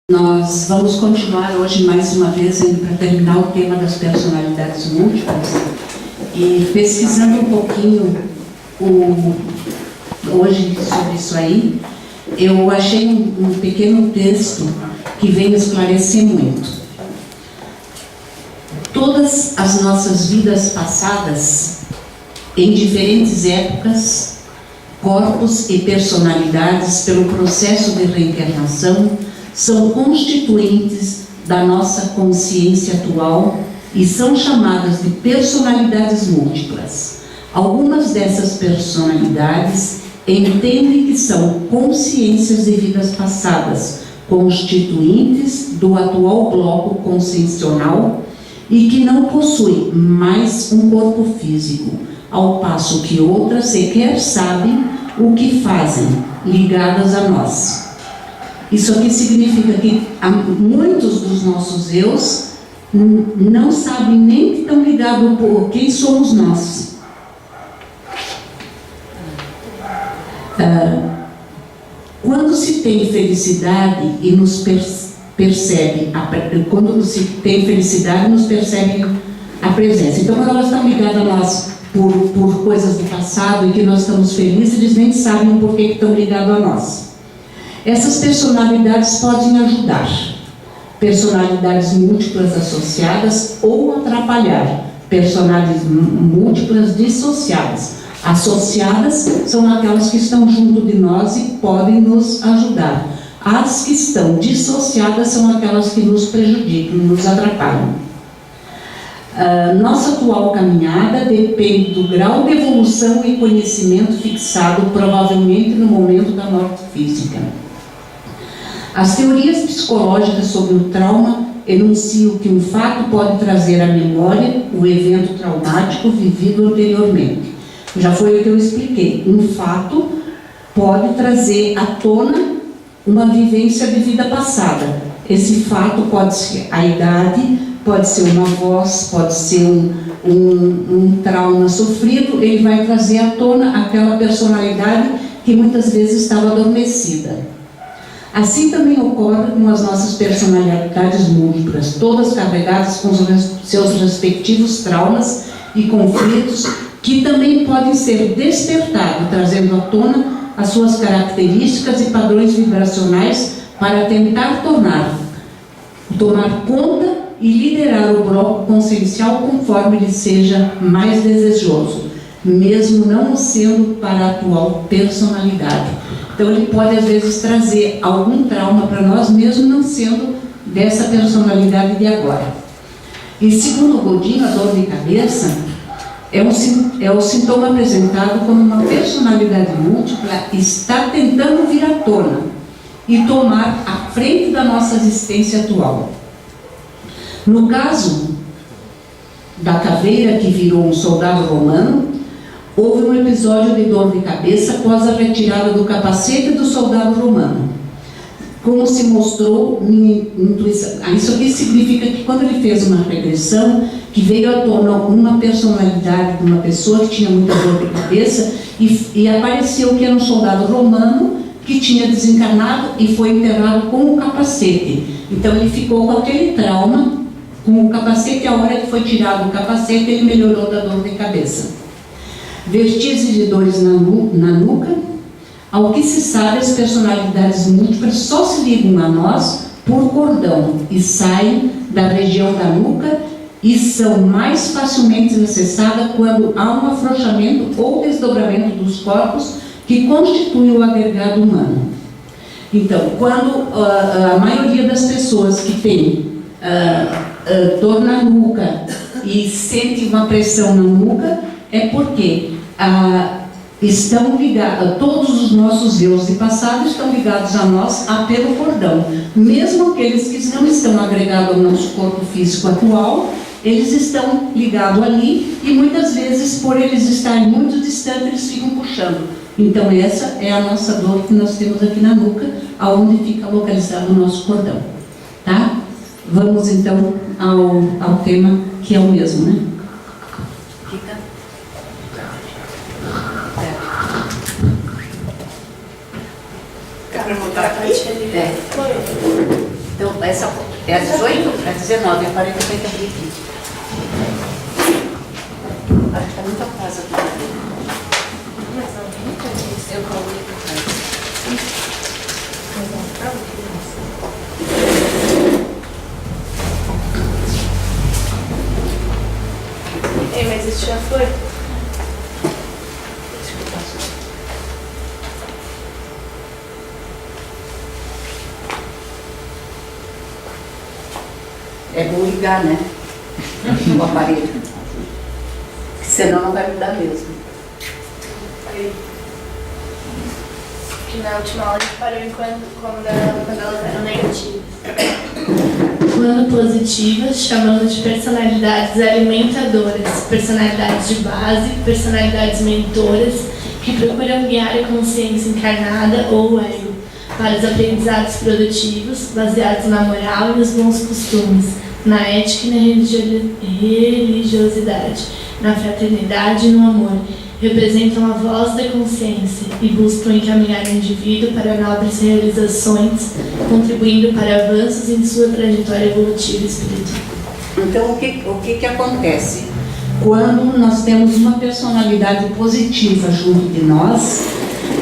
Nós vamos continuar hoje mais uma vez para terminar o tema das personalidades múltiplas e pesquisando um pouquinho hoje sobre isso aí, eu achei um pequeno texto que vem esclarecer muito. Todas as nossas vidas passadas, em diferentes épocas, corpos e personalidades, pelo processo de reencarnação, são constituintes da nossa consciência atual e são chamadas de personalidades múltiplas. Algumas dessas personalidades entendem que são consciências de vidas passadas, constituintes do atual bloco consciencial e que não possuem mais um corpo físico, ao passo que outras sequer sabem o que fazem, ligadas a nós. Isso aqui significa que muitos dos nossos eus não sabem nem que estão ligados por quem somos nós. Quando se tem felicidade e nos percebe, quando se tem felicidade, nos percebe a presença. Então, quando elas estão ligadas a nós por coisas do passado e que nós estamos felizes, eles nem sabem o porquê que estão ligados a nós. Essas personalidades podem ajudar, personalidades múltiplas associadas, ou atrapalhar, personalidades múltiplas dissociadas. Associadas são aquelas que estão junto de nós e podem nos ajudar. As que estão dissociadas são aquelas que nos prejudicam, nos atrapalham. Nossa atual caminhada depende do grau de evolução e conhecimento fixado, provavelmente no momento da morte física. As teorias psicológicas sobre o trauma enunciam que um fato pode trazer à memória o evento traumático vivido anteriormente. Já foi o que eu expliquei. Um fato pode trazer à tona uma vivência de vida passada. Esse fato pode ser a idade, pode ser uma voz, pode ser um trauma sofrido. Ele vai trazer à tona aquela personalidade que muitas vezes estava adormecida. Assim também ocorre com as nossas personalidades múltiplas, todas carregadas com seus respectivos traumas e conflitos, que também podem ser despertados, trazendo à tona as suas características e padrões vibracionais para tentar tomar conta e liderar o bloco consciencial conforme lhe seja mais desejoso, mesmo não sendo para a atual personalidade. Então ele pode às vezes trazer algum trauma para nós, mesmo não sendo dessa personalidade de agora. E segundo Godinho, a dor de cabeça é o sintoma apresentado quando uma personalidade múltipla está tentando vir à tona e tomar a frente da nossa existência atual. No caso da caveira que virou um soldado romano, houve um episódio de dor de cabeça após a retirada do capacete do soldado romano. Como se mostrou minha intuição. Isso aqui significa que quando ele fez uma regressão, que veio à tona uma personalidade de uma pessoa que tinha muita dor de cabeça e apareceu que era um soldado romano que tinha desencarnado e foi enterrado com o capacete. Então ele ficou com aquele trauma, com o capacete, e a hora que foi tirado o capacete, ele melhorou da dor de cabeça. Vertigens de dores na nuca. Ao que se sabe, as personalidades múltiplas só se ligam a nós por cordão e saem da região da nuca e são mais facilmente acessadas quando há um afrouxamento ou desdobramento dos corpos que constituem o agregado humano. Então, quando a maioria das pessoas que tem dor na nuca e sente uma pressão na nuca, é porque estão ligados, todos os nossos eus de passado estão ligados a nós pelo cordão. Mesmo aqueles que não estão agregados ao nosso corpo físico atual, eles estão ligados ali e muitas vezes, por eles estarem muito distantes, eles ficam puxando. Então essa é a nossa dor que nós temos aqui na nuca, aonde fica localizado o nosso cordão. Tá? Vamos então ao tema que é o mesmo, né? Para botar aqui? essa é a 18? É a 19, a 40 tem que abrir aqui. Acho que está muito atrás aqui. Eu coloquei por trás. Ei, mas isso já foi? É bom ligar, né? O aparelho. Senão não vai mudar mesmo. Aí. Que na última aula a gente parou quando elas eram negativas. Quando positivas, chamamos de personalidades alimentadoras, personalidades de base, personalidades mentoras, que procuram guiar a consciência encarnada ou o ego para os aprendizados produtivos, baseados na moral e nos bons costumes, na ética e na religiosidade, na fraternidade e no amor. Representam a voz da consciência e buscam encaminhar o indivíduo para nobres realizações, contribuindo para avanços em sua trajetória evolutiva espiritual. Então, o que acontece? Quando nós temos uma personalidade positiva junto de nós,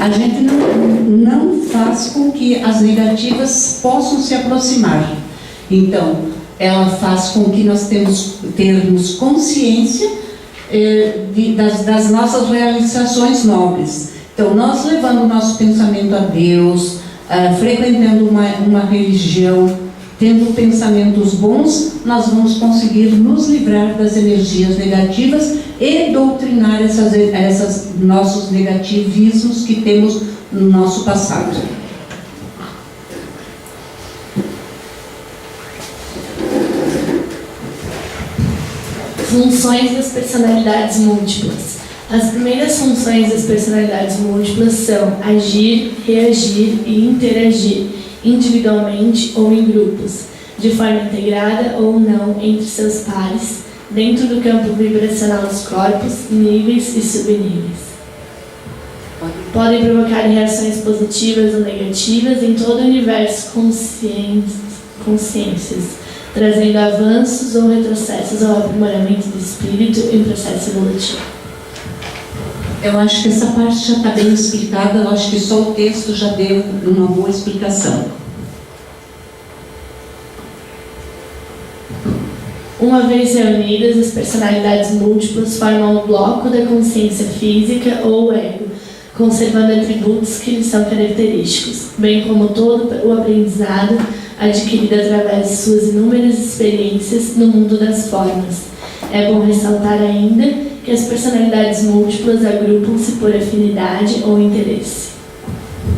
a gente não faz com que as negativas possam se aproximar. Então, ela faz com que nós termos consciência das nossas realizações nobres. Então, nós levando o nosso pensamento a Deus, frequentando uma religião, tendo pensamentos bons, nós vamos conseguir nos livrar das energias negativas e doutrinar esses nossos negativismos que temos no nosso passado. Funções das personalidades múltiplas. As primeiras funções das personalidades múltiplas são agir, reagir e interagir, individualmente ou em grupos, de forma integrada ou não entre seus pares, dentro do campo vibracional dos corpos, níveis e subníveis. Podem provocar reações positivas ou negativas em todo o universo consciências, trazendo avanços ou retrocessos ao aprimoramento do espírito em processo evolutivo. Eu acho que essa parte já está bem explicada, eu acho que só o texto já deu uma boa explicação. Uma vez reunidas, as personalidades múltiplas formam o bloco da consciência física ou ego, conservando atributos que lhes são característicos, bem como todo o aprendizado adquirido através de suas inúmeras experiências no mundo das formas. É bom ressaltar ainda que as personalidades múltiplas agrupam-se por afinidade ou interesse.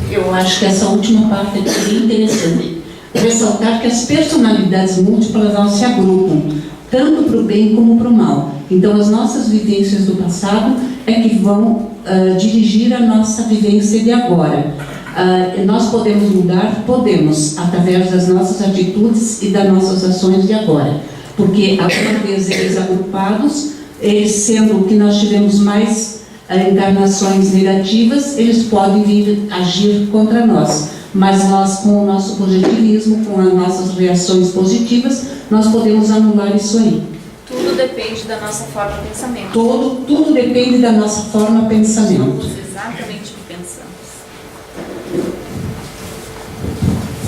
Eu acho que essa última parte é bem interessante. Ressaltar que as personalidades múltiplas elas se agrupam, tanto para o bem como para o mal. Então, as nossas vivências do passado é que vão dirigir a nossa vivência de agora. Nós podemos mudar? Podemos, através das nossas atitudes e das nossas ações de agora. Porque, uma vez eles agrupados, eles sendo que nós tivemos mais encarnações negativas, eles podem vir agir contra nós. Mas nós, com o nosso positivismo, com as nossas reações positivas, nós podemos anular isso aí. Tudo depende da nossa forma de pensamento. Tudo depende da nossa forma de pensamento. Somos exatamente o que pensamos.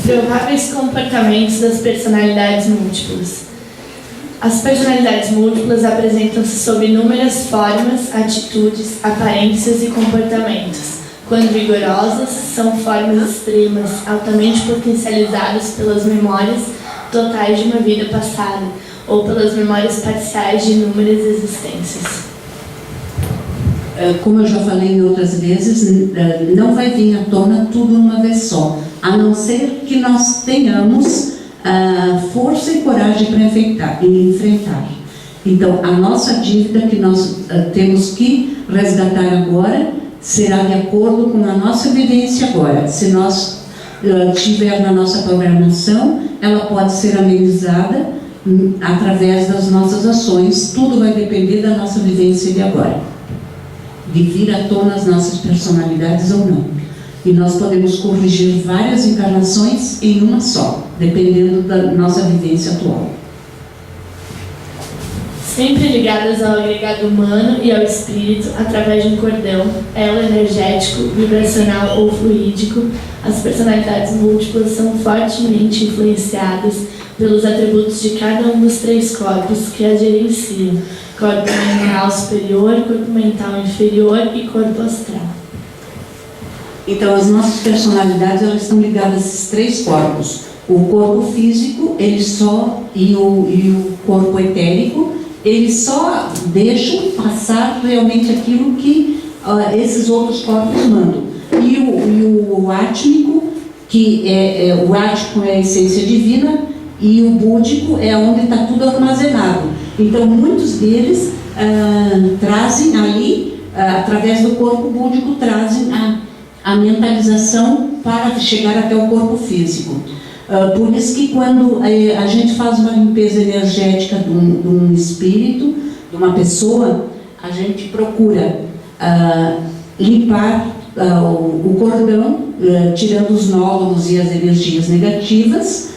Prováveis comportamentos das personalidades múltiplas. As personalidades múltiplas apresentam-se sob inúmeras formas, atitudes, aparências e comportamentos. Quando vigorosas, são formas extremas, altamente potencializadas pelas memórias totais de uma vida passada, ou pelas memórias parciais de inúmeras existências. Como eu já falei em outras vezes, não vai vir à tona tudo uma vez só, a não ser que nós tenhamos força e coragem para enfrentar. Então, a nossa dívida que nós temos que resgatar agora será de acordo com a nossa vivência agora. Se nós tiver na nossa programação, ela pode ser amenizada através das nossas ações. Tudo vai depender da nossa vivência de agora, de vir à tona as nossas personalidades ou não. E nós podemos corrigir várias encarnações em uma só, dependendo da nossa vivência atual. Sempre ligadas ao agregado humano e ao espírito através de um cordão, elo energético, vibracional ou fluídico, as personalidades múltiplas são fortemente influenciadas pelos atributos de cada um dos 3 corpos que as gerenciam: corpo mental superior, corpo mental inferior e corpo astral. Então, as nossas personalidades, elas estão ligadas a esses 3 corpos. O corpo físico, e o corpo etérico, eles só deixam passar realmente aquilo que esses outros corpos mandam. E o átmico, o átmico é a essência divina, e o búdico é onde está tudo armazenado. Então, muitos deles trazem ali, através do corpo búdico, trazem a mentalização para chegar até o corpo físico. Por isso que quando a gente faz uma limpeza energética de um espírito, de uma pessoa, a gente procura limpar o cordão, tirando os nódulos e as energias negativas,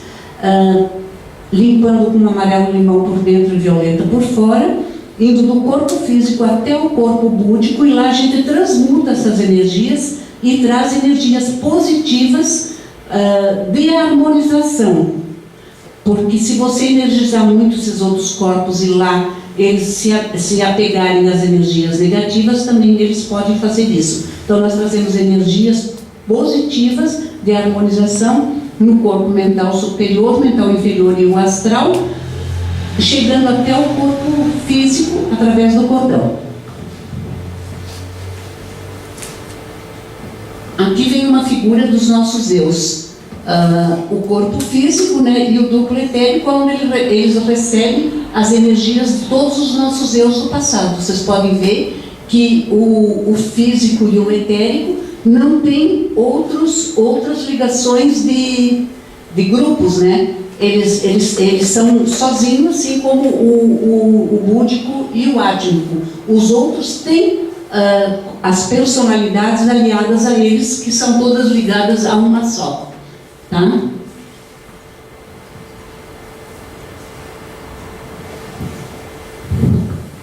limpando com amarelo-limão por dentro e violeta por fora, indo do corpo físico até o corpo búdico, e lá a gente transmuta essas energias e traz energias positivas de harmonização, porque se você energizar muito esses outros corpos e lá eles se apegarem às energias negativas, também eles podem fazer isso. Então nós trazemos energias positivas de harmonização no corpo mental superior, mental inferior e o astral, chegando até o corpo físico através do cordão. Aqui vem uma figura dos nossos eus. O corpo físico, né, e o duplo etérico, onde eles recebem as energias de todos os nossos eus do passado. Vocês podem ver que o físico e o etérico não tem outras ligações de grupos, né? Eles são sozinhos, assim como o búdico e o átmico. Os outros têm as personalidades aliadas a eles, que são todas ligadas a uma só. Tá?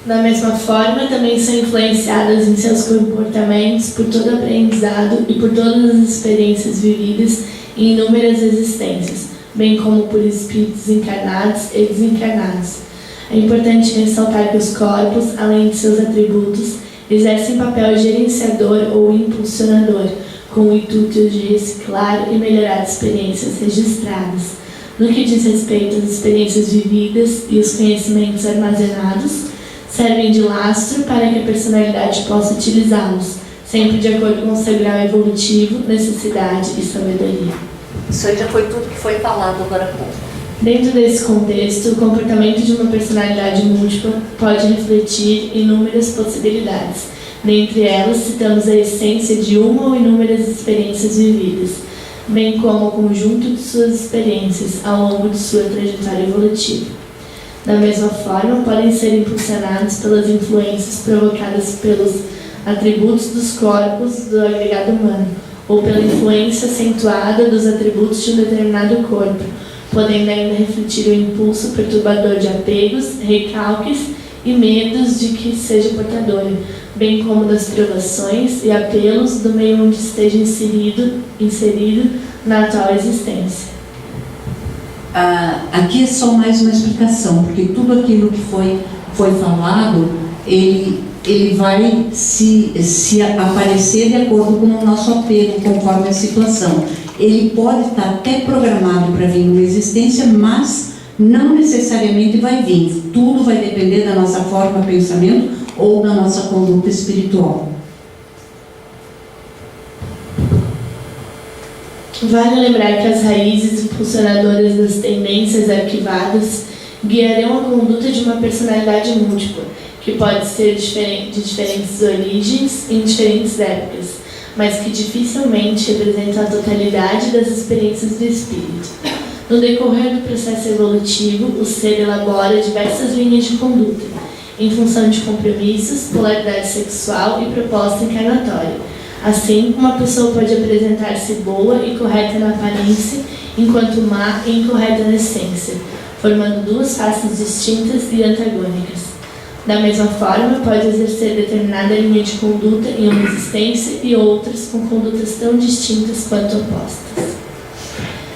Da mesma forma, também são influenciadas em seus comportamentos por todo aprendizado e por todas as experiências vividas em inúmeras existências, bem como por espíritos encarnados e desencarnados. É importante ressaltar que os corpos, além de seus atributos, exercem papel gerenciador ou impulsionador, com o intuito de reciclar e melhorar as experiências registradas. No que diz respeito às experiências vividas e os conhecimentos armazenados, servem de lastro para que a personalidade possa utilizá-los, sempre de acordo com o seu grau evolutivo, necessidade e sabedoria. Isso aí já foi tudo que foi falado agora há pouco. Dentro desse contexto, o comportamento de uma personalidade múltipla pode refletir inúmeras possibilidades. Dentre elas, citamos a essência de uma ou inúmeras experiências vividas, bem como o conjunto de suas experiências ao longo de sua trajetória evolutiva. Da mesma forma, podem ser impulsionados pelas influências provocadas pelos atributos dos corpos do agregado humano, ou pela influência acentuada dos atributos de um determinado corpo, podendo ainda refletir o impulso perturbador de apegos, recalques e medos de que seja portadora, bem como das privações e apelos do meio onde esteja inserido na atual existência. Aqui é só mais uma explicação, porque tudo aquilo que foi falado, ele vai se aparecer de acordo com o nosso apego, conforme a situação. Ele pode estar até programado para vir numa existência, mas não necessariamente vai vir. Tudo vai depender da nossa forma de pensamento ou da nossa conduta espiritual. Vale lembrar que as raízes impulsionadoras das tendências arquivadas guiarão a conduta de uma personalidade múltipla, que pode ser de diferentes origens em diferentes épocas, mas que dificilmente representa a totalidade das experiências do espírito. No decorrer do processo evolutivo, o ser elabora diversas linhas de conduta, em função de compromissos, polaridade sexual e proposta encarnatória, Assim, uma pessoa pode apresentar-se boa e correta na aparência, enquanto má e incorreta na essência, formando duas faces distintas e antagônicas. Da mesma forma, pode exercer determinada linha de conduta em uma existência e outras com condutas tão distintas quanto opostas.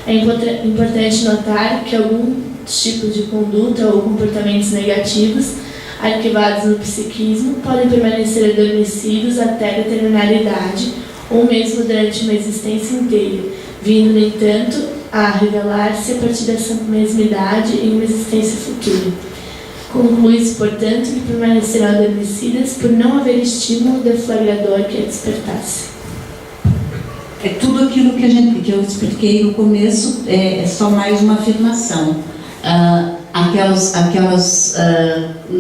É importante notar que alguns tipos de conduta ou comportamentos negativos, arquivados no psiquismo, podem permanecer adormecidos até determinada idade ou mesmo durante uma existência inteira, vindo, no entanto, a revelar-se a partir dessa mesma idade em uma existência futura. Conclui-se, portanto, que permanecerão adormecidas por não haver estímulo deflagrador que a despertasse. É tudo aquilo que eu expliquei no começo, é só mais uma afirmação.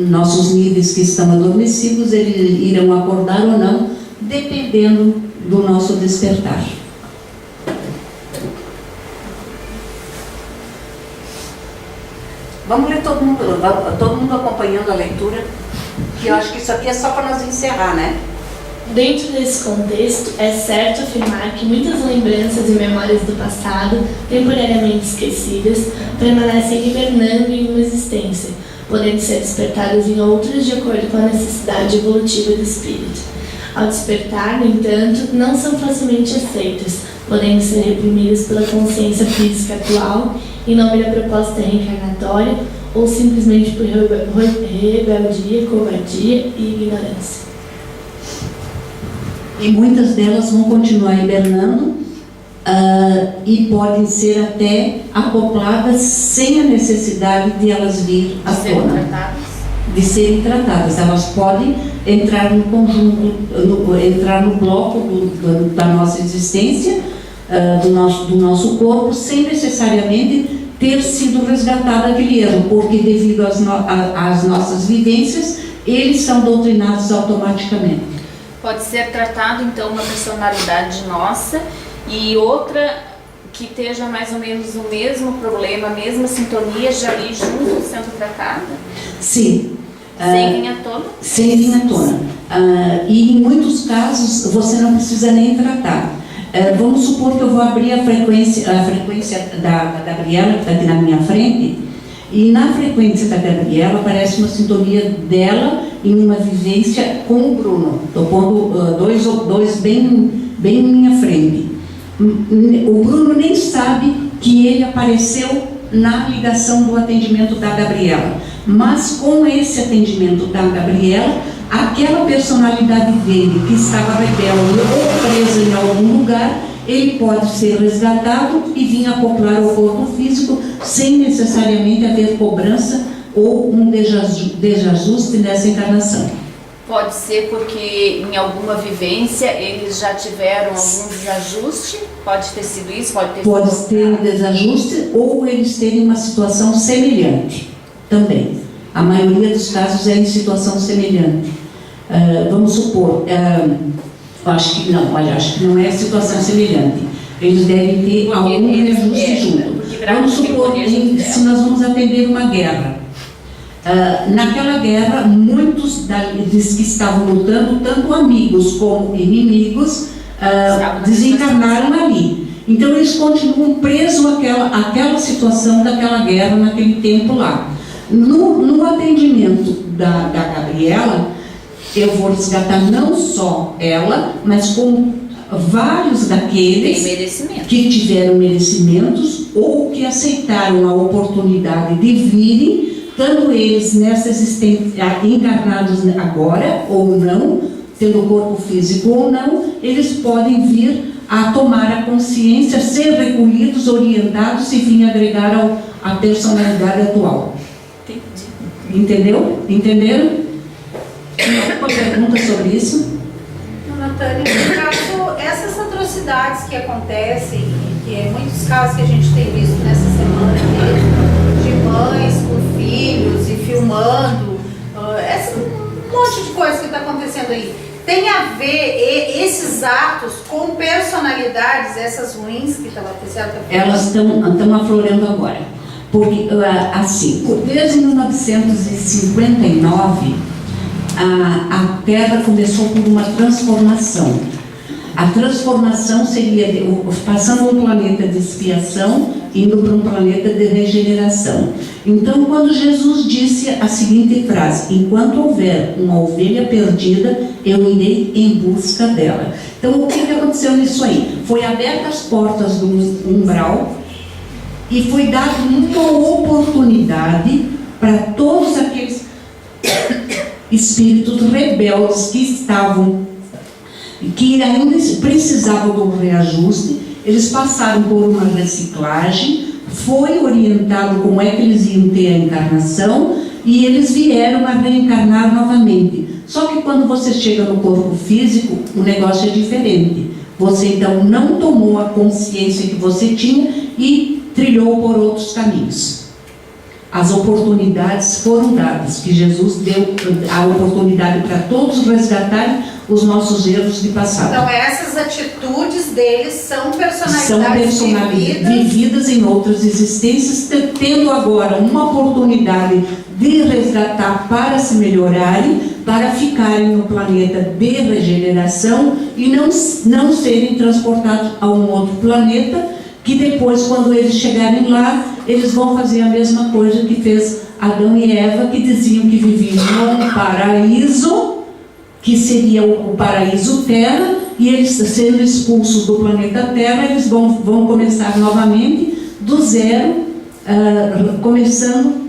Nossos níveis que estão adormecidos, eles irão acordar ou não, dependendo do nosso despertar. Vamos ler todo mundo acompanhando a leitura, que eu acho que isso aqui é só para nós encerrar, né? Dentro desse contexto, é certo afirmar que muitas lembranças e memórias do passado, temporariamente esquecidas, permanecem hibernando em uma existência, podendo ser despertadas em outras de acordo com a necessidade evolutiva do espírito. Ao despertar, no entanto, não são facilmente aceitas, podendo ser reprimidas pela consciência física atual, em nome da proposta reencarnatória, ou simplesmente por rebeldia, covardia e ignorância. E muitas delas vão continuar hibernando e podem ser até acopladas sem a necessidade de elas vir à tona, de serem tratadas. Elas podem entrar no conjunto, entrar no bloco da nossa existência, do nosso corpo, sem necessariamente ter sido resgatado aquele erro, porque devido às nossas vivências, eles são doutrinados automaticamente. Pode ser tratado, então, uma personalidade nossa e outra que esteja mais ou menos o mesmo problema, a mesma sintonia, já ali junto sendo tratada? Sim. Sem vir à tona? Sem vir à tona. E em muitos casos você não precisa nem tratar. Vamos supor que eu vou abrir a frequência da Gabriela, que está aqui na minha frente, e na frequência da Gabriela aparece uma sintonia dela em uma vivência com o Bruno. Estou pondo dois bem em minha frente. O Bruno nem sabe que ele apareceu na ligação do atendimento da Gabriela. Mas com esse atendimento da Gabriela, aquela personalidade dele que estava rebelde ou presa em algum lugar, ele pode ser resgatado e vir acoplar ao corpo físico sem necessariamente haver cobrança ou um desajuste nessa encarnação. Pode ser porque em alguma vivência eles já tiveram algum desajuste? Pode ter sido isso? Pode ter um desajuste ou eles terem uma situação semelhante também. A maioria dos casos é em situação semelhante. Vamos supor, acho que não é situação semelhante. Eles devem ter algum reajuste junto. Vamos supor se nós vamos atender uma guerra. Naquela guerra, muitos dos que estavam lutando, tanto amigos como inimigos, desencarnaram ali. Então eles continuam presos àquela situação daquela guerra naquele tempo lá. No atendimento da Gabriela, eu vou resgatar não só ela, mas como vários daqueles que tiveram merecimentos ou que aceitaram a oportunidade de virem, tanto eles nessa existência, encarnados agora ou não, tendo corpo físico ou não, eles podem vir a tomar a consciência, ser recolhidos, orientados e vir agregar à personalidade atual. Entendeu? Entenderam? Alguma pergunta sobre isso? Natânia, no caso, essas atrocidades que acontecem, que é muitos casos que a gente tem visto nessa semana mesmo, de mães com filhos e filmando, um monte de coisa que está acontecendo aí, tem a ver esses atos com personalidades, essas ruins que estão acontecendo? Elas estão aflorando agora. Porque, assim, desde 1959, a Terra começou por uma transformação. A transformação seria passando um planeta de expiação, indo para um planeta de regeneração. Então, quando Jesus disse a seguinte frase: enquanto houver uma ovelha perdida, eu irei em busca dela. Então, o que aconteceu nisso aí? Foi abertas as portas do umbral e foi dada uma oportunidade para todos aqueles espíritos rebeldes que ainda precisavam do reajuste. Eles passaram por uma reciclagem, foi orientado como é que eles iam ter a encarnação e eles vieram a reencarnar novamente. Só que quando você chega no corpo físico, o negócio é diferente. Você então não tomou a consciência que você tinha e trilhou por outros caminhos. As oportunidades foram dadas, que Jesus deu a oportunidade para todos resgatarem os nossos erros de passado. Então essas atitudes deles são Personalidades vividas vividas em outras existências, tendo agora uma oportunidade de resgatar para se melhorarem, para ficarem no planeta de regeneração e não serem transportados a um outro planeta, que depois, quando eles chegarem lá, eles vão fazer a mesma coisa que fez Adão e Eva, que diziam que viviam num paraíso, que seria o paraíso Terra, e eles, sendo expulsos do planeta Terra, eles vão começar novamente do zero, começando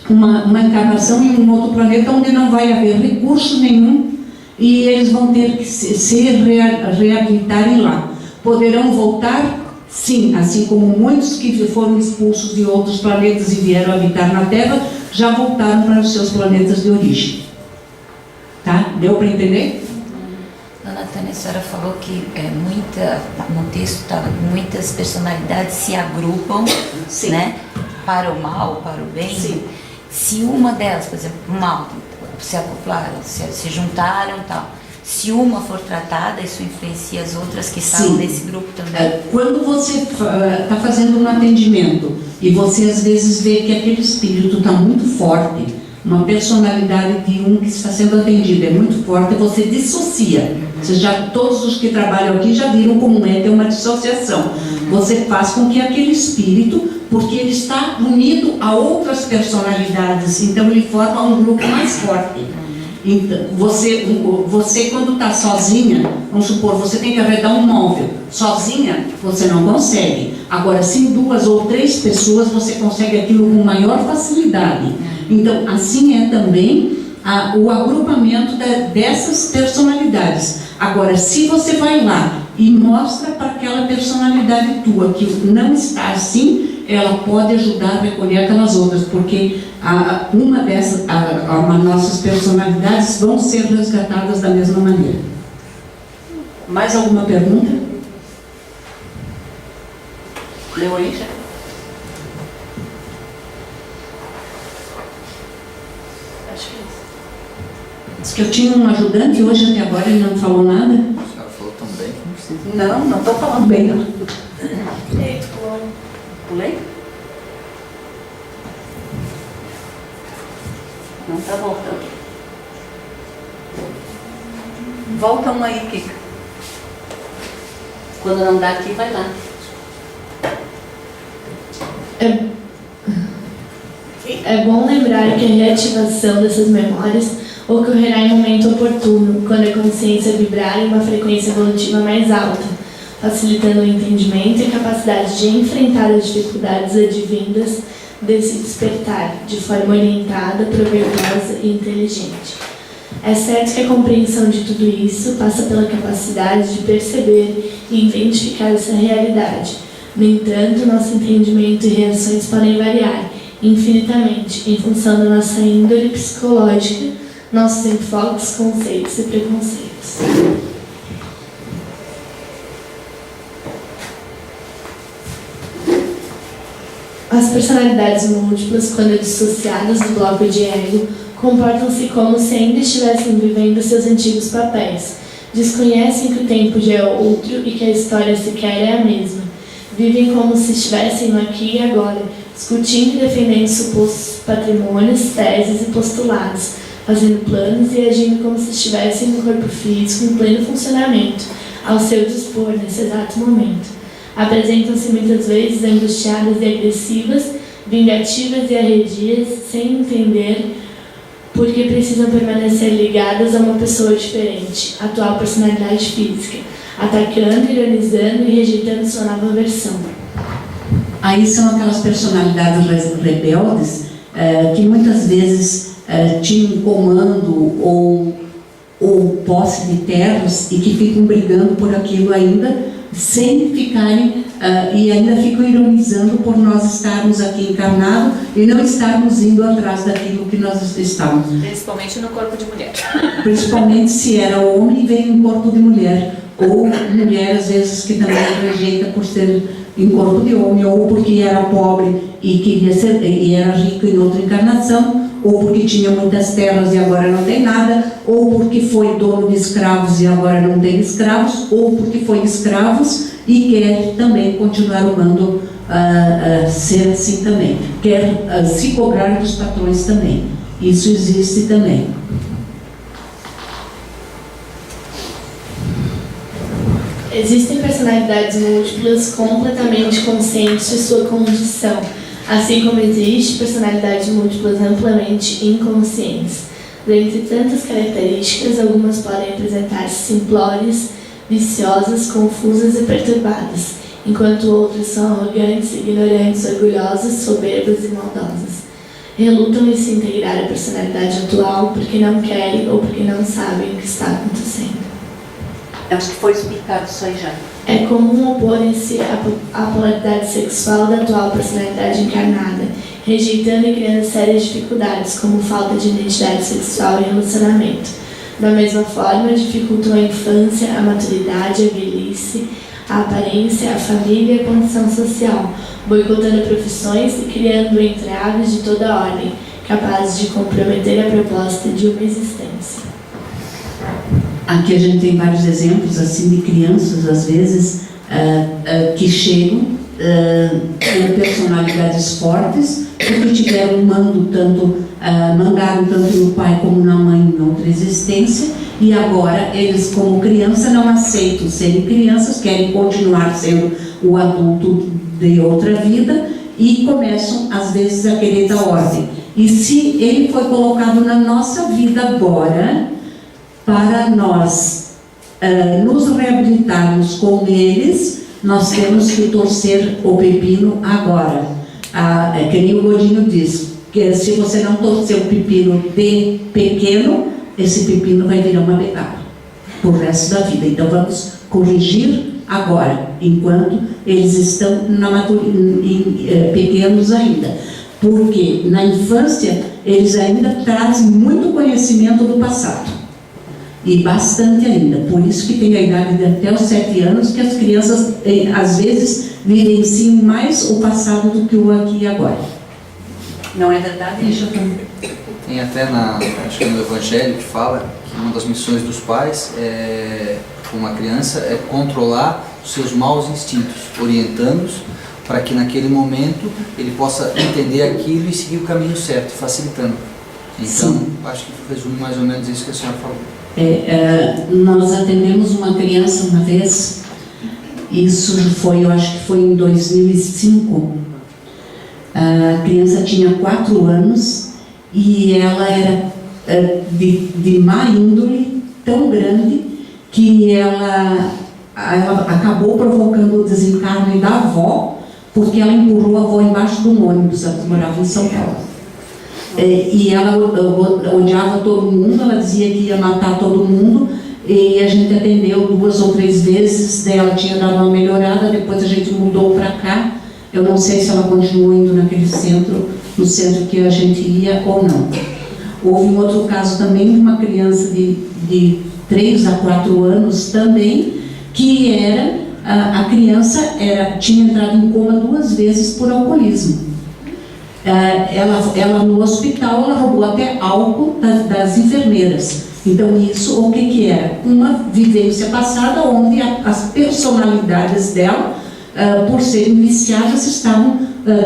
uma encarnação em um outro planeta onde não vai haver recurso nenhum e eles vão ter que se reabilitarem lá. Poderão voltar? Sim, assim como muitos que foram expulsos de outros planetas e vieram habitar na Terra, já voltaram para os seus planetas de origem. Tá? Deu para entender? Dona Tânia, a senhora falou que no texto estava muitas personalidades se agrupam, Sim. né, para o mal, para o bem. Sim. Se uma delas, por exemplo, o mal, se acoplaram, se juntaram e tal, se uma for tratada, isso influencia as outras que estavam nesse grupo também? Quando você está fazendo um atendimento e você às vezes vê que aquele espírito está muito forte, uma personalidade de um que está sendo atendido é muito forte, você dissocia. Todos os que trabalham aqui já viram como é ter uma dissociação. Você faz com que aquele espírito, porque ele está unido a outras personalidades, então ele forma um grupo mais forte. Então, você quando está sozinha, vamos supor, você tem que arredar um móvel. Sozinha, você não consegue. Agora, se 2 ou 3 pessoas, você consegue aquilo com maior facilidade. Então, assim é também o agrupamento dessas personalidades. Agora, se você vai lá e mostra para aquela personalidade tua que não está assim, ela pode ajudar a recolher aquelas outras, porque uma dessas, nossas personalidades vão ser resgatadas da mesma maneira. Mais alguma pergunta? Leu aí já? Acho que é isso. Diz que eu tinha um ajudante hoje, até agora ele não falou nada. A senhora falou tão bem que não precisa. Não estou falando bem, não. Pulei? Não está voltando. Volta uma aí, Kika. Quando não dá aqui, vai lá. É bom lembrar que a reativação dessas memórias ocorrerá em momento oportuno, quando a consciência vibrar em uma frequência evolutiva mais alta, facilitando o entendimento e a capacidade de enfrentar as dificuldades advindas desse despertar, de forma orientada, proveitosa e inteligente. É certo que a compreensão de tudo isso passa pela capacidade de perceber e identificar essa realidade. No entanto, nosso entendimento e reações podem variar infinitamente em função da nossa índole psicológica, nossos enfoques, conceitos e preconceitos. As personalidades múltiplas, quando dissociadas do bloco de ego, comportam-se como se ainda estivessem vivendo seus antigos papéis. Desconhecem que o tempo já é outro e que a história sequer é a mesma. Vivem como se estivessem no aqui e agora, discutindo e defendendo supostos patrimônios, teses e postulados, fazendo planos e agindo como se estivessem no corpo físico em pleno funcionamento, ao seu dispor nesse exato momento. Apresentam-se muitas vezes angustiadas e agressivas, vingativas e arredias, sem entender por que precisam permanecer ligadas a uma pessoa diferente, atual personalidade física, atacando, ironizando e rejeitando sua nova versão. Aí são aquelas personalidades rebeldes que muitas vezes tinham comando ou posse de terras e que ficam brigando por aquilo ainda, sem ficarem, e ainda ficam ironizando por nós estarmos aqui encarnados e não estarmos indo atrás daquilo que nós estamos. Principalmente no corpo de mulher. Principalmente se era homem e veio em corpo de mulher, ou mulher às vezes que também rejeita por ser em corpo de homem, ou porque era pobre e queria ser, e era rico em outra encarnação, ou porque tinha muitas terras e agora não tem nada, ou porque foi dono de escravos e agora não tem escravos, ou porque foi escravos e quer também continuar amando ser assim também, quer se cobrar dos patrões também. Isso existe também. Existem personalidades múltiplas completamente conscientes de sua condição, assim como existe personalidades múltiplas amplamente inconscientes. Dentre tantas características, algumas podem apresentar-se simplórias, viciosas, confusas e perturbadas, enquanto outras são arrogantes, ignorantes, orgulhosas, soberbas e maldosas. Relutam em se integrar à personalidade atual porque não querem ou porque não sabem o que está acontecendo. Acho que foi explicado isso aí já. É comum oporem-se à polaridade sexual da atual personalidade encarnada, rejeitando e criando sérias dificuldades, como falta de identidade sexual e relacionamento. Da mesma forma, dificultam a infância, a maturidade, a velhice, a aparência, a família e a condição social, boicotando profissões e criando entraves de toda ordem, capazes de comprometer a proposta de uma existência. Aqui a gente tem vários exemplos assim de crianças, às vezes, que chegam com personalidades fortes, porque tiveram mandaram tanto no pai como na mãe em outra existência, e agora eles, como criança, não aceitam serem crianças, querem continuar sendo o adulto de outra vida e começam, às vezes, a querer dar ordem. E se ele foi colocado na nossa vida agora, para nós nos reabilitarmos com eles, nós temos que torcer o pepino agora. Que nem o Godinho diz, que se você não torcer o pepino de pequeno, esse pepino vai virar uma beterraba pro resto da vida. Então vamos corrigir agora, enquanto eles estão pequenos ainda. Porque na infância eles ainda trazem muito conhecimento do passado. E bastante ainda. Por isso que tem a idade de até os 7 anos, que as crianças, às vezes, vivenciam mais o passado do que o aqui e agora. Não é verdade? Deixa eu ver. Tem até acho que no Evangelho que fala que uma das missões dos pais com uma criança é controlar os seus maus instintos, orientando-os para que naquele momento ele possa entender aquilo e seguir o caminho certo, facilitando. Então, sim, acho que resume mais ou menos isso que a senhora falou. Nós atendemos uma criança uma vez, isso foi, eu acho que foi em 2005. A criança tinha 4 anos e ela era de má índole, tão grande que ela acabou provocando o desencarne da avó, porque ela empurrou a avó embaixo de um ônibus. Ela morava em São Paulo. E ela odiava todo mundo, ela dizia que ia matar todo mundo, e a gente atendeu 2 ou 3 vezes, daí ela tinha dado uma melhorada, depois a gente mudou para cá. Eu não sei se ela continuou indo naquele centro, no centro que a gente ia ou não. Houve um outro caso também de uma criança de 3 a 4 anos também, que a criança tinha entrado em coma 2 vezes por alcoolismo. Ela no hospital, ela roubou até álcool das enfermeiras. Então isso, o que era? Uma vivência passada onde as personalidades dela, por serem viciadas, estavam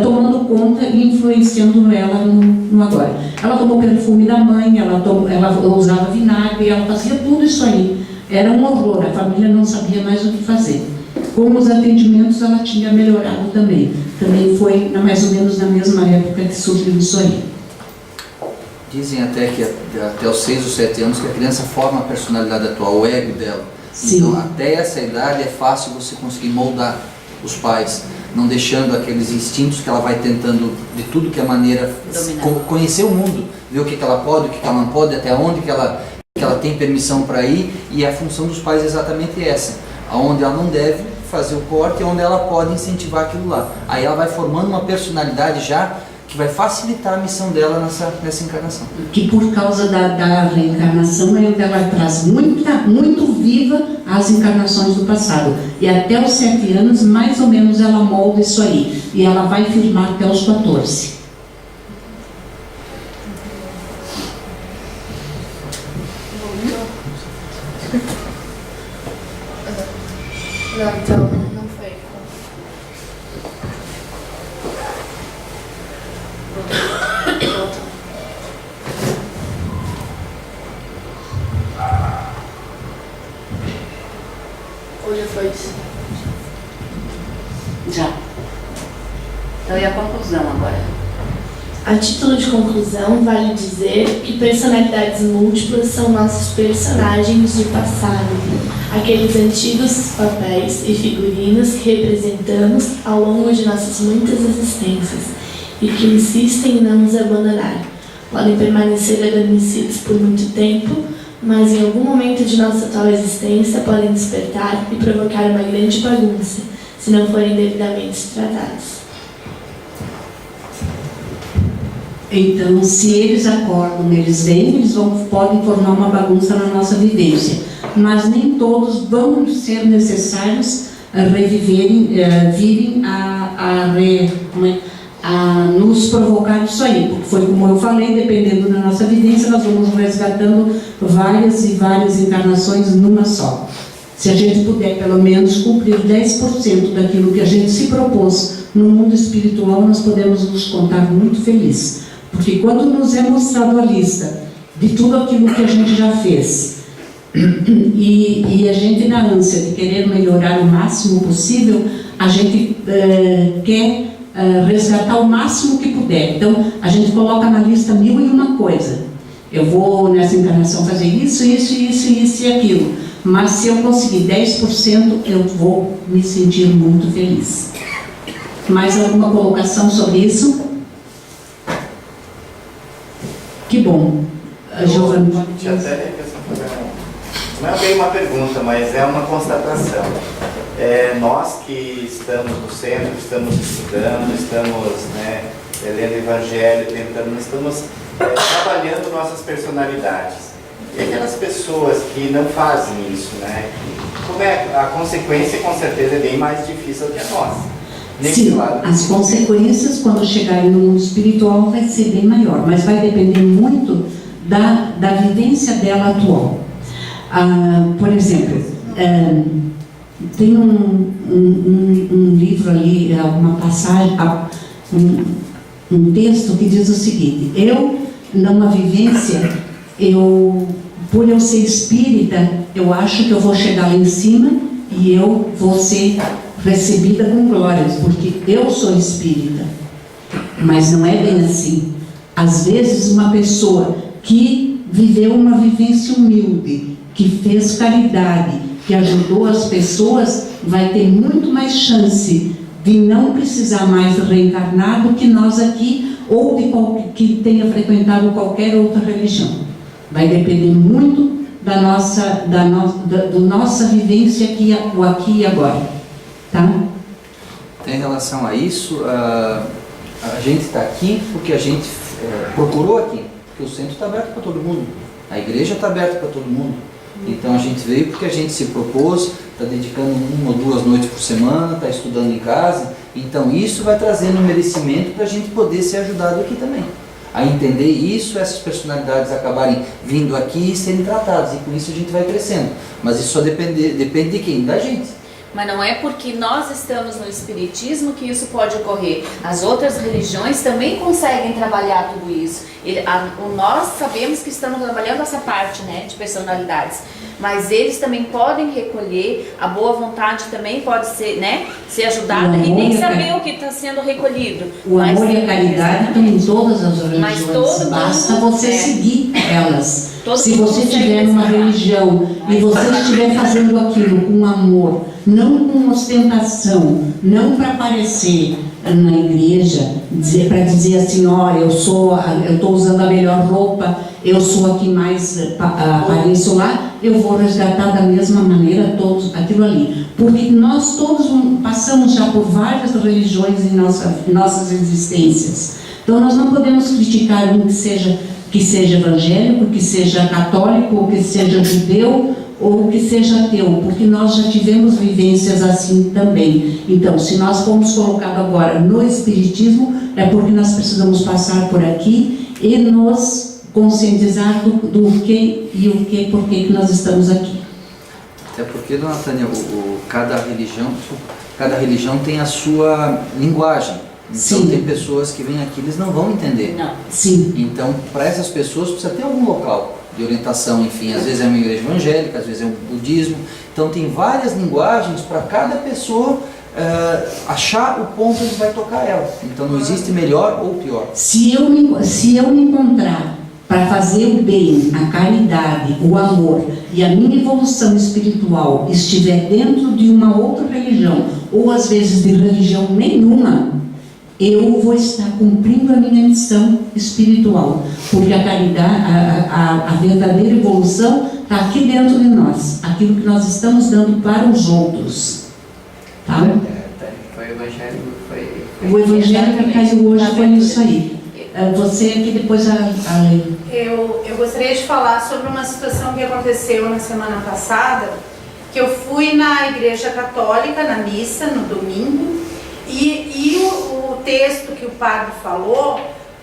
tomando conta e influenciando ela no agora. Ela tomou perfume da mãe, ela usava vinagre, ela fazia tudo isso aí. era um horror, a família não sabia mais o que fazer. Com os atendimentos ela tinha melhorado também. Também foi mais ou menos na mesma época que surgiu isso aí. Dizem até que até os 6 ou 7 anos que a criança forma a personalidade atual, o ego dela. Sim. Então até essa idade é fácil você conseguir moldar os pais, não deixando aqueles instintos que ela vai tentando de tudo que é maneira conhecer o mundo, ver o que ela pode, o que ela não pode, até onde que ela tem permissão para ir, e a função dos pais é exatamente essa, aonde ela não deve fazer o corte e onde ela pode incentivar aquilo lá. Aí ela vai formando uma personalidade já que vai facilitar a missão dela nessa encarnação. Que por causa da reencarnação ela traz muito viva as encarnações do passado. E até os 7 anos, mais ou menos, ela molda isso aí. E ela vai firmar até os 14. Não, então não foi. Ou já foi isso? Já. Então, e a conclusão agora? A título de conclusão, vale dizer que personalidades múltiplas são nossos personagens de passado, aqueles antigos papéis e figurinos que representamos ao longo de nossas muitas existências e que insistem em não nos abandonar. Podem permanecer adormecidos por muito tempo, mas em algum momento de nossa atual existência podem despertar e provocar uma grande bagunça, se não forem devidamente tratados. Então, se eles acordam, eles vêm, eles podem formar uma bagunça na nossa vivência. Mas nem todos vão ser necessários virem a nos provocar isso aí. Porque foi como eu falei, dependendo da nossa vivência, nós vamos resgatando várias e várias encarnações numa só. Se a gente puder, pelo menos, cumprir 10% daquilo que a gente se propôs no mundo espiritual, nós podemos nos contar muito felizes. Porque quando nos é mostrado a lista de tudo aquilo que a gente já fez, e a gente na ânsia de querer melhorar o máximo possível, a gente quer resgatar o máximo que puder. Então, a gente coloca na lista 1001 coisa. Eu vou nessa encarnação fazer isso e aquilo. Mas se eu conseguir 10%, eu vou me sentir muito feliz. Mais alguma colocação sobre isso? Que bom. Giovanni. Não é bem uma pergunta, mas é uma constatação. Nós que estamos no centro, estamos estudando, estamos lendo o Evangelho, estamos trabalhando nossas personalidades. E aquelas pessoas que não fazem isso, como a consequência com certeza é bem mais difícil do que a nossa. Sim, as consequências quando chegarem no mundo espiritual vai ser bem maior, mas vai depender muito da vivência dela atual. Por exemplo, tem um livro ali, uma passagem, um texto que diz o seguinte: eu, numa vivência, por eu ser espírita, eu acho que eu vou chegar lá em cima e eu vou ser recebida com glórias, porque eu sou espírita. Mas não é bem assim. Às vezes uma pessoa que viveu uma vivência humilde, que fez caridade, que ajudou as pessoas, vai ter muito mais chance de não precisar mais reencarnar do que nós aqui, ou que tenha frequentado qualquer outra religião. Vai depender muito da nossa vivência aqui e agora. Tá? Em relação a isso, a gente está aqui porque a gente procurou aqui, porque o centro está aberto para todo mundo, a igreja está aberta para todo mundo. Então a gente veio porque a gente se propôs, está dedicando 1 ou 2 noites por semana, está estudando em casa. Então isso vai trazendo um merecimento para a gente poder ser ajudado aqui também. A entender isso, essas personalidades acabarem vindo aqui e serem tratadas, e com isso a gente vai crescendo. Mas isso só depende de quem? Da gente. Mas não é porque nós estamos no Espiritismo que isso pode ocorrer. As outras religiões também conseguem trabalhar tudo isso. Nós sabemos que estamos trabalhando essa parte, de personalidades. mas eles também podem recolher, a boa vontade também pode ser, né, ser ajudada e nem saber o que está sendo recolhido. O amor e a caridade estão em todas as Mas religiões, todo basta mundo, você seguir elas. Todo Se mundo você consegue tiver uma respeitar. religião e você estiver fazendo aquilo com amor, não com ostentação, não para aparecer na igreja, para dizer assim, olha, eu estou usando a melhor roupa, eu sou a que mais apareço lá, eu vou resgatar da mesma maneira todos aquilo ali. Porque nós todos passamos já por várias religiões em nossas existências. Então nós não podemos criticar um que seja evangélico, que seja católico, ou que seja judeu, ou que seja ateu, porque nós já tivemos vivências assim também. Então, se nós fomos colocados agora no Espiritismo, é porque nós precisamos passar por aqui e nos conscientizar do que e o que, por que nós estamos aqui. Até porque, dona Tânia, cada religião tem a sua linguagem. Então Sim. Tem pessoas que vêm aqui, eles não vão entender. Não. Sim. Então, para essas pessoas, precisa ter algum local de orientação, enfim, às vezes é uma igreja evangélica, às vezes é um budismo. Então tem várias linguagens para cada pessoa achar o ponto onde vai tocar ela. Então não existe melhor ou pior. Se eu me encontrar para fazer o bem, a caridade, o amor e a minha evolução espiritual estiver dentro de uma outra religião, ou às vezes de religião nenhuma, eu vou estar cumprindo a minha missão espiritual, porque a caridade, a verdadeira evolução está aqui dentro de nós, aquilo que nós estamos dando para os outros. Tá? Foi o evangelho, O evangelho que caiu hoje foi isso aí. Você aqui depois Eu gostaria de falar sobre uma situação que aconteceu na semana passada, que eu fui na igreja católica, na missa, no domingo, e o texto que o padre falou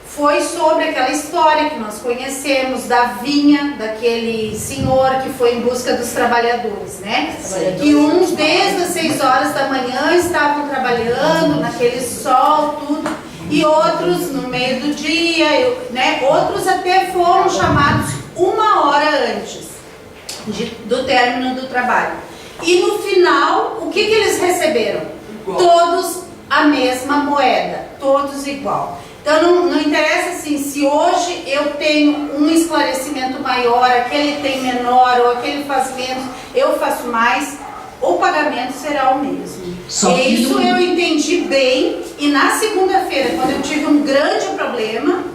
foi sobre aquela história que nós conhecemos da vinha, daquele senhor que foi em busca dos trabalhadores, né? Que uns desde as 6 horas da manhã estavam trabalhando naquele sol, tudo, e outros no meio do dia, né? Outros até foram chamados 1 hora antes do término do trabalho. E no final, o que eles receberam? Todos a mesma moeda, todos igual. Então não interessa assim, se hoje eu tenho um esclarecimento maior, aquele tem menor, ou aquele faz menos, eu faço mais, o pagamento será o mesmo. E isso eu entendi bem, e na segunda-feira, quando eu tive um grande problema,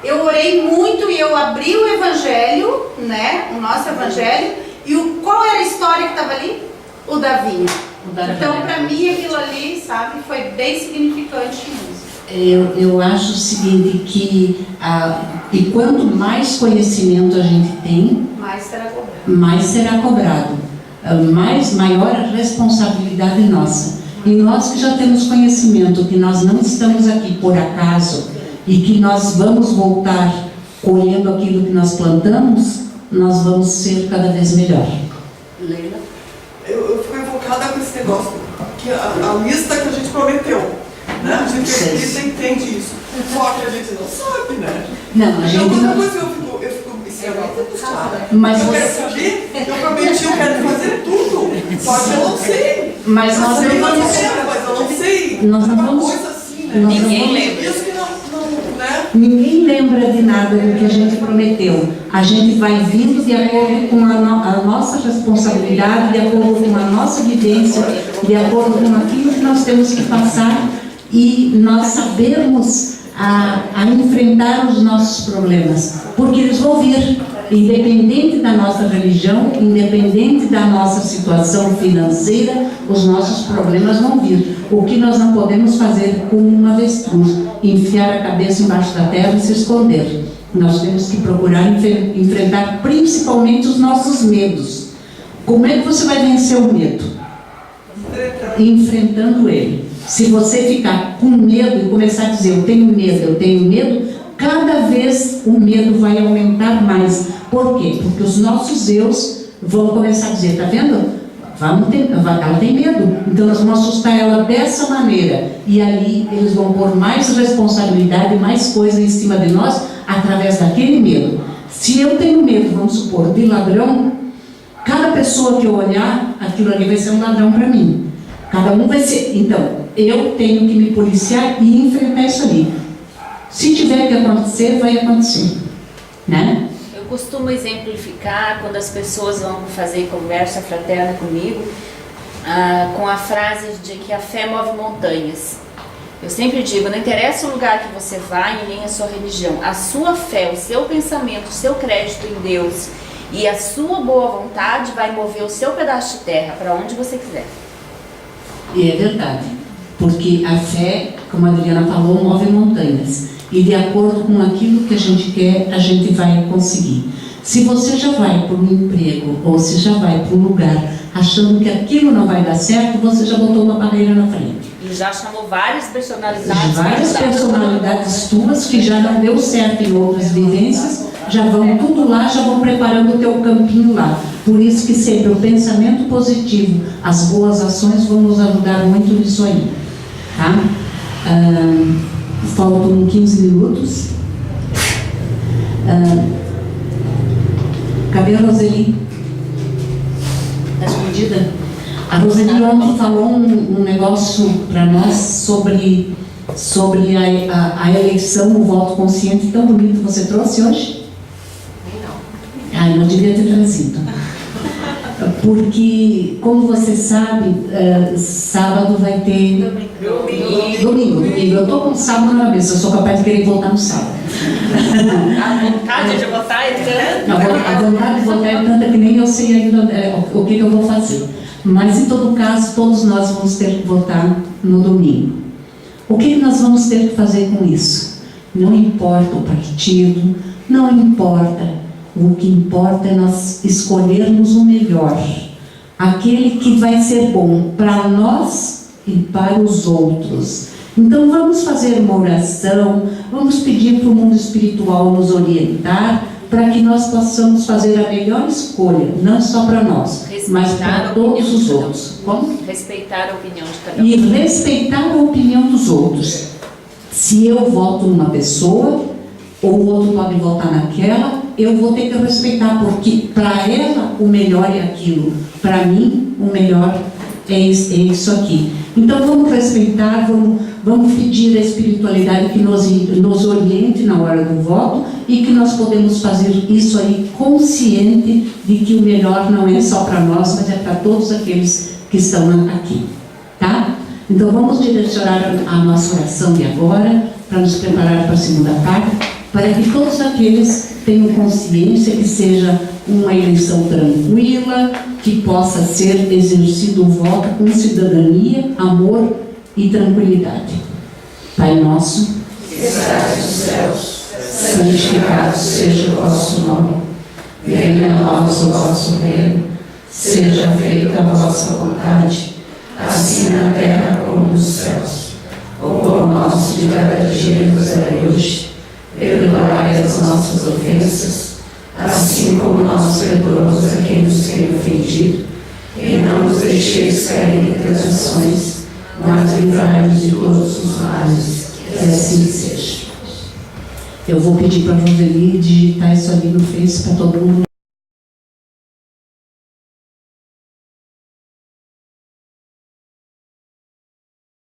eu orei muito e eu abri o evangelho, né, o nosso evangelho, e qual era a história que estava ali? O da vinha. Então, para mim, aquilo ali, sabe, foi bem significante mesmo. Eu acho o seguinte, que quanto mais conhecimento a gente tem, mais será cobrado. Maior a responsabilidade nossa. E nós que já temos conhecimento, que nós não estamos aqui por acaso, e que nós vamos voltar colhendo aquilo que nós plantamos, nós vamos ser cada vez melhor. Leila? Eu fico invocada com esse negócio, que a lista que a gente prometeu, né? A gente acredita e entende isso. Só que a gente não sabe, né? Não, a gente então, não... depois eu fico extremamente angustiada. Mas eu você... quero saber, eu prometi, eu quero fazer tudo. Só que eu não sei. Mas nós não vamos... Mas eu não sei. Nós não vamos... Coisa assim, né? Ninguém lembra. Isso que não, né? Ninguém lembra de nada do que a gente prometeu. A gente vai vindo de acordo com a nossa responsabilidade, de acordo com a nossa vivência, de acordo com aquilo que nós temos que passar, e nós sabermos a enfrentar os nossos problemas, porque eles vão vir, independente da nossa religião, independente da nossa situação financeira, os nossos problemas vão vir. O que nós não podemos fazer como uma avestruz, enfiar a cabeça embaixo da terra e se esconder. Nós temos que procurar enfrentar principalmente os nossos medos. Como é que você vai vencer o medo? Enfrentando ele. Se você ficar com medo e começar a dizer eu tenho medo, cada vez o medo vai aumentar mais. Por quê? Porque os nossos eus vão começar a dizer, tá vendo? Ela tem medo, então nós vamos assustar ela dessa maneira. E ali eles vão pôr mais responsabilidade, mais coisa em cima de nós, através daquele medo. Se eu tenho medo, vamos supor, de ladrão, Cada pessoa que eu olhar, aquilo ali vai ser um ladrão para mim. Cada um vai ser. Então, eu tenho que me policiar e enfrentar isso ali. Se tiver que acontecer, vai acontecer, né? Eu costumo exemplificar quando as pessoas vão fazer conversa fraterna comigo, com a frase de que a fé move montanhas. Eu sempre digo, não interessa o lugar que você vai e nem a sua religião, a sua fé, o seu pensamento, o seu crédito em Deus e a sua boa vontade vai mover o seu pedaço de terra para onde você quiser. E é verdade, porque a fé, como a Adriana falou, move montanhas. E de acordo com aquilo que a gente quer, a gente vai conseguir. Se você já vai para um emprego, ou se já vai para um lugar achando que aquilo não vai dar certo, você já botou uma barreira na frente. E já chamou várias personalidades. Várias personalidades tuas que já não deu certo em outras vivências, já vão tudo lá, já vão preparando o teu campinho lá. Por isso que sempre o pensamento positivo, as boas ações vão nos ajudar muito nisso aí. Tá? Faltam 15 minutos. Cadê a Roseli? Está escondida? A Roseli ontem falou um negócio para nós sobre a eleição, o voto consciente tão bonito que você trouxe hoje. Ai, não devia ter trazido. Porque, como você sabe, sábado vai ter... Domingo. Eu estou com sábado na cabeça, eu sou capaz de querer voltar no sábado. A vontade de votar é tanta. A vontade de votar é tanta que nem eu sei ainda o que eu vou fazer. Mas, em todo caso, todos nós vamos ter que votar no domingo. O que nós vamos ter que fazer com isso? Não importa o partido, não importa. O que importa é nós escolhermos o melhor, aquele que vai ser bom para nós e para os outros. Então vamos fazer uma oração, vamos pedir para o mundo espiritual nos orientar, para que nós possamos fazer a melhor escolha, não só para nós, mas para todos os outros. Como? Respeitar a opinião de cada um. E respeitar a opinião dos outros. Se eu voto numa pessoa, ou o outro pode votar naquela, eu vou ter que respeitar, porque para ela o melhor é aquilo, para mim o melhor é isso aqui. Então vamos respeitar, vamos pedir a espiritualidade que nos oriente na hora do voto e que nós podemos fazer isso aí consciente de que o melhor não é só para nós, mas é para todos aqueles que estão aqui, tá? Então vamos direcionar a nossa oração de agora para nos preparar para a segunda parte, para que todos aqueles tenham consciência que seja uma eleição tranquila, que possa ser exercido o voto com cidadania, amor e tranquilidade. Pai nosso, que estás nos céus, santificado seja o vosso nome. Venha a nós o vosso reino, seja feita a vossa vontade, assim na terra como nos céus. O pão nosso de cada dia nos dai hoje. Perdoai as nossas ofensas, assim como nós perdoamos a quem nos tem ofendido, e não nos deixeis cair em tentações, mas livrai-nos de todos os males, que assim seja. Eu vou pedir para a Roseli digitar isso ali no Face para todo mundo